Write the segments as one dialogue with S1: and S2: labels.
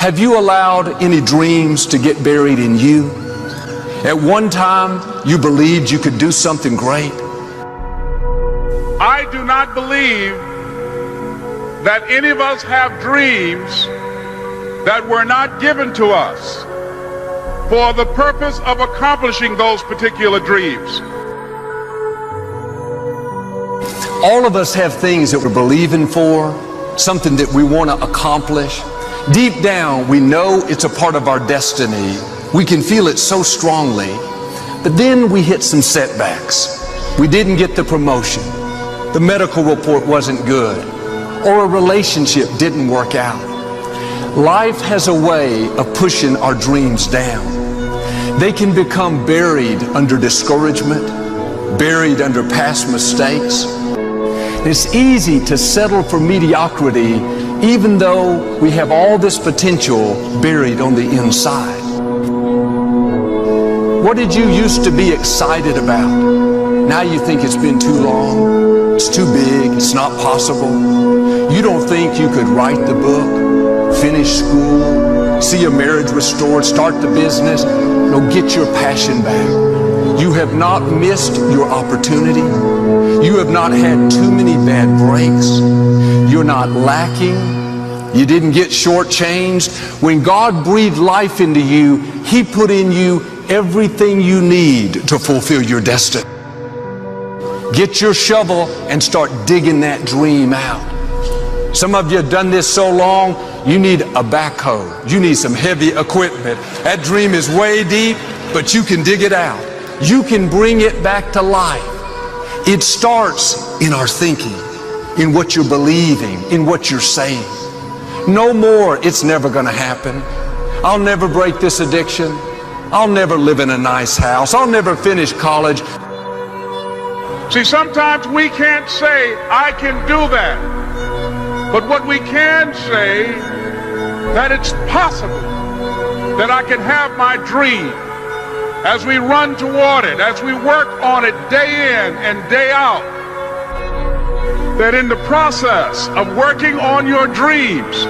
S1: Have you allowed any dreams to get buried in you? At one time, you believed you could do something great.
S2: I do not believe that any of us have dreams that were not given to us for the purpose of accomplishing those particular dreams.
S1: All of us have things that we're believing for, something that we want to accomplish. Deep down, we know it's a part of our destiny. We can feel it so strongly. But then we hit some setbacks. We didn't get the promotion. The medical report wasn't good. Or a relationship didn't work out. Life has a way of pushing our dreams down. They can become buried under discouragement, buried under past mistakes. It's easy to settle for mediocrity even though we have all this potential buried on the inside. What did you used to be excited about? Now you think it's been too long, it's too big, it's not possible. You don't think you could write the book, finish school, see a marriage restored, start the business, no, get your passion back. You have not missed your opportunity. You have not had too many bad breaks. You're not lacking. You didn't get shortchanged. When God breathed life into you, He put in you everything you need to fulfill your destiny. Get your shovel and start digging that dream out. Some of you have done this so long, you need a backhoe. You need some heavy equipment. That dream is way deep, but you can dig it out. You can bring it back to life. It starts in our thinking, in what you're believing, in what you're saying. No more, it's never going to happen. I'll never break this addiction. I'll never live in a nice house. I'll never finish college.
S2: See, sometimes we can't say, I can do that. But what we can say, that it's possible that I can have my dream. As we run toward it, as we work on it day in and day out, that in the process of working on your dreams,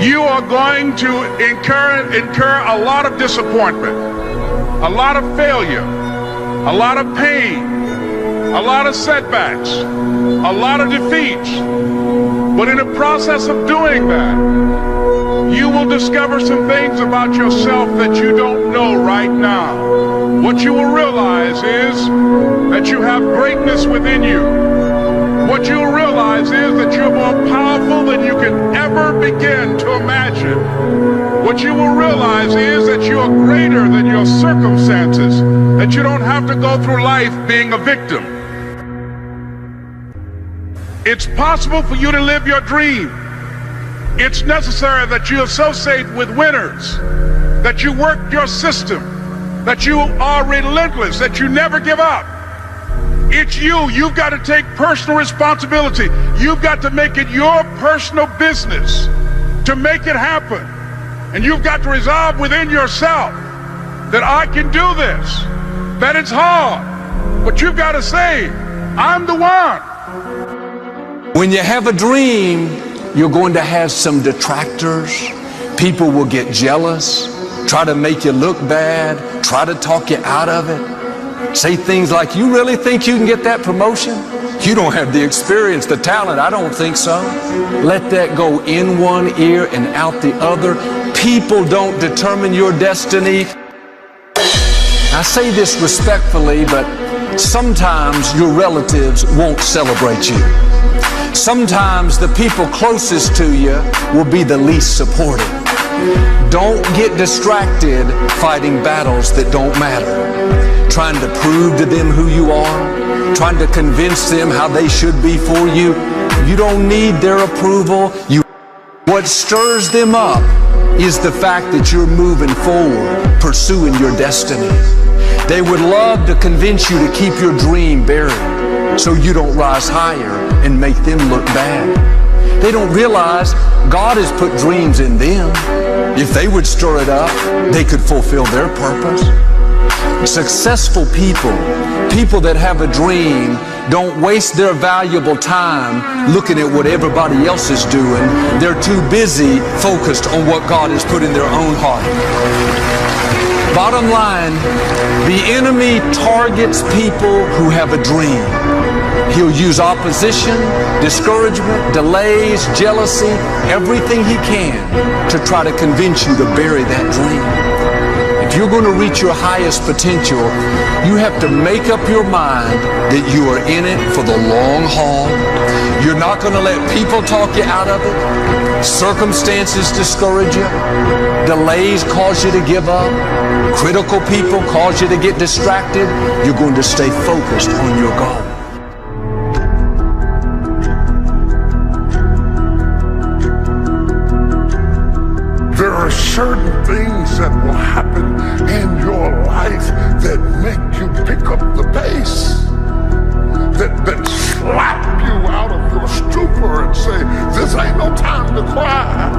S2: you are going to incur a lot of disappointment, a lot of failure, a lot of pain, a lot of setbacks, a lot of defeats. But in the process of doing that, you will discover some things about yourself that you don't know right now. What you will realize is that you have greatness within you. What you'll realize is that you're more powerful than you can ever begin to imagine. What you will realize is that you are greater than your circumstances, that you don't have to go through life being a victim. It's possible for you to live your dream. It's necessary that you associate with winners, that you work your system, that you are relentless, that you never give up. It's you. You've got to take personal responsibility. You've got to make it your personal business to make it happen. And you've got to resolve within yourself that I can do this, that it's hard, but you've got to say, I'm the one.
S1: When you have a dream, you're going to have some detractors. People will get jealous, try to make you look bad, try to talk you out of it. Say things like, you really think you can get that promotion? You don't have the experience, the talent. I don't think so. Let that go in one ear and out the other. People don't determine your destiny. I say this respectfully, but sometimes your relatives won't celebrate you. Sometimes the people closest to you will be the least supportive. Don't get distracted fighting battles that don't matter. Trying to prove to them who you are, trying to convince them how they should be for you. You don't need their approval. What stirs them up is the fact that you're moving forward, pursuing your destiny. They would love to convince you to keep your dream buried so you don't rise higher and make them look bad. They don't realize God has put dreams in them. If they would stir it up, they could fulfill their purpose. Successful people, people that have a dream, don't waste their valuable time looking at what everybody else is doing. They're too busy focused on what God has put in their own heart. Bottom line, the enemy targets people who have a dream. He'll use opposition, discouragement, delays, jealousy, everything he can to try to convince you to bury that dream. If you're going to reach your highest potential, you have to make up your mind that you are in it for the long haul. You're not going to let people talk you out of it. Circumstances discourage you. Delays cause you to give up. Critical people cause you to get distracted. You're going to stay focused on your goal.
S3: There are certain things that will happen in your life that make you pick up the pace, that slap you out of your stupor and say, this ain't no time to cry.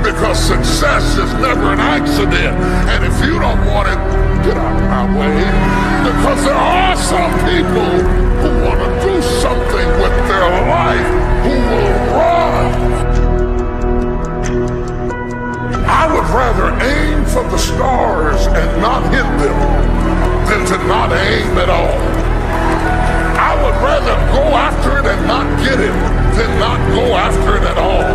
S3: Because success is never an accident, and if you don't want it, get out of my way. Because there are some people who want to do something with their life who will run. I would rather aim for the stars and not hit them than to not aim at all. I would rather go after it and not get it than not go after it at all.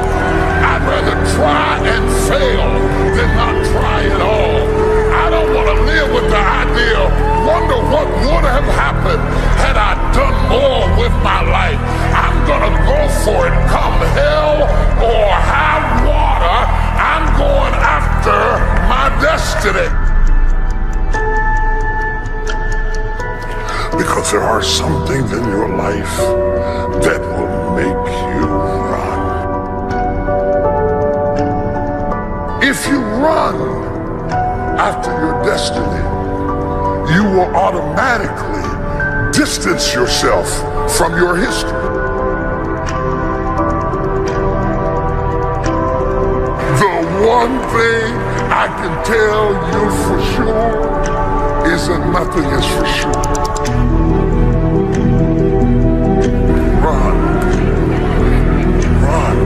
S3: I'd rather try and fail than not try at all. I don't want to live with the idea, wonder what would have happened had I done more with my life. I'm going to go for it, come hell or high water. I'm going after my destiny. Because there are some things in your life that will make you run. If you run after your destiny, you will automatically distance yourself from your history. The one thing I can tell you for sure is that nothing is for sure. Run. Run.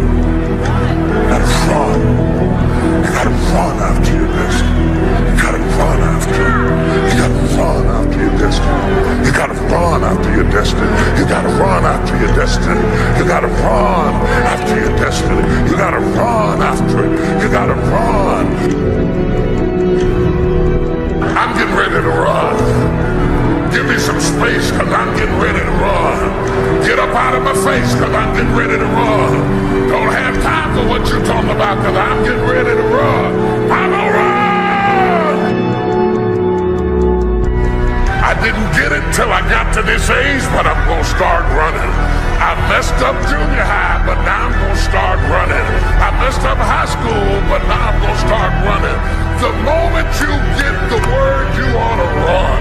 S3: You gotta run. You gotta run after your destiny. You gotta run after it. You gotta run after your destiny. You gotta run after your destiny. You gotta run after your destiny. You gotta run after your destiny. You gotta run after it. You gotta run. I'm getting ready to run. Give me some space, cause I'm getting ready to run. Get up out of my face, cause I'm getting ready to run. Don't have time for what you're talking about, cause I'm getting ready to run. I'm gonna run! I didn't get it till I got to this age, but I'm gonna start running. I messed up junior high, but now I'm gonna start running. I messed up high school, but now I'm gonna start running. The moment you get the word, you ought to run.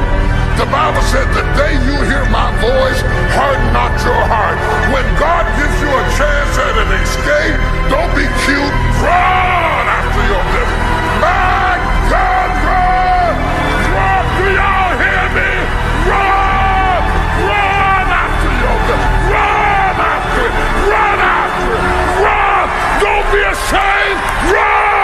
S3: The Bible said, the day you hear my voice, harden not your heart. When God gives you a chance at an escape, don't be cute, run after your destiny. My God, run! Run! Do y'all hear me? Run! Run after your destiny. Run after it! Run after it! Run! Don't be ashamed! Run!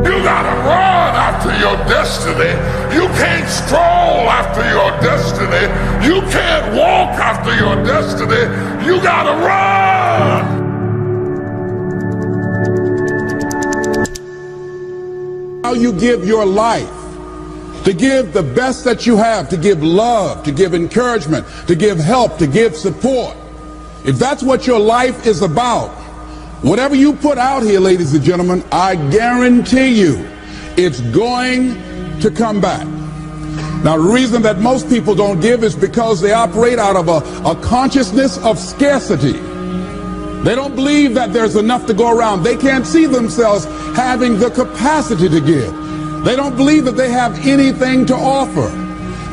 S3: You gotta run after your destiny. You can't stroll after your destiny. You can't walk after your destiny. You gotta run.
S4: How you give your life, to give the best that you have, to give love, to give encouragement, to give help, to give support. If that's what your life is about, whatever you put out here, ladies and gentlemen, I guarantee you it's going to come back. Now, the reason that most people don't give is because they operate out of a consciousness of scarcity. They don't believe that there's enough to go around. They can't see themselves having the capacity to give. They don't believe that they have anything to offer.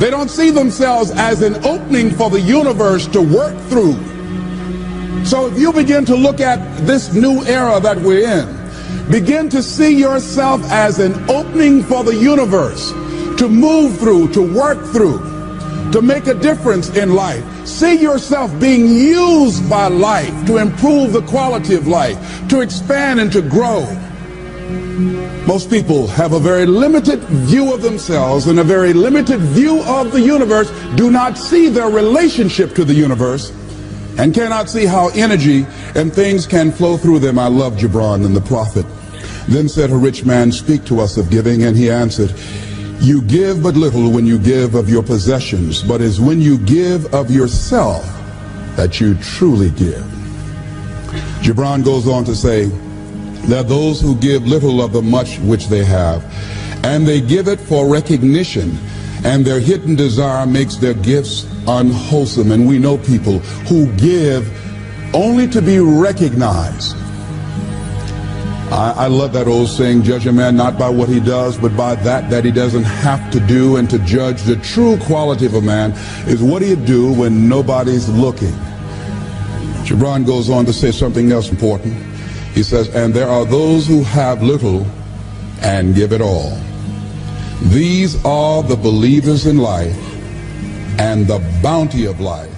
S4: They don't see themselves as an opening for the universe to work through. So if you begin to look at this new era that we're in, begin to see yourself as an opening for the universe to move through, to work through, to make a difference in life. See yourself being used by life to improve the quality of life, to expand and to grow. Most people have a very limited view of themselves and a very limited view of the universe, do not see their relationship to the universe, and cannot see how energy and things can flow through them. I love Gibran and the prophet. Then said a rich man, speak to us of giving, and he answered, you give but little when you give of your possessions, but it's when you give of yourself that you truly give. Gibran goes on to say, there are those who give little of the much which they have, and they give it for recognition, and their hidden desire makes their gifts unwholesome. And we know people who give only to be recognized. I love that old saying, judge a man not by what he does, but by that he doesn't have to do. And to judge the true quality of a man is what do you do when nobody's looking. Gibran goes on to say something else important. He says, and there are those who have little and give it all. These are the believers in life and the bounty of life.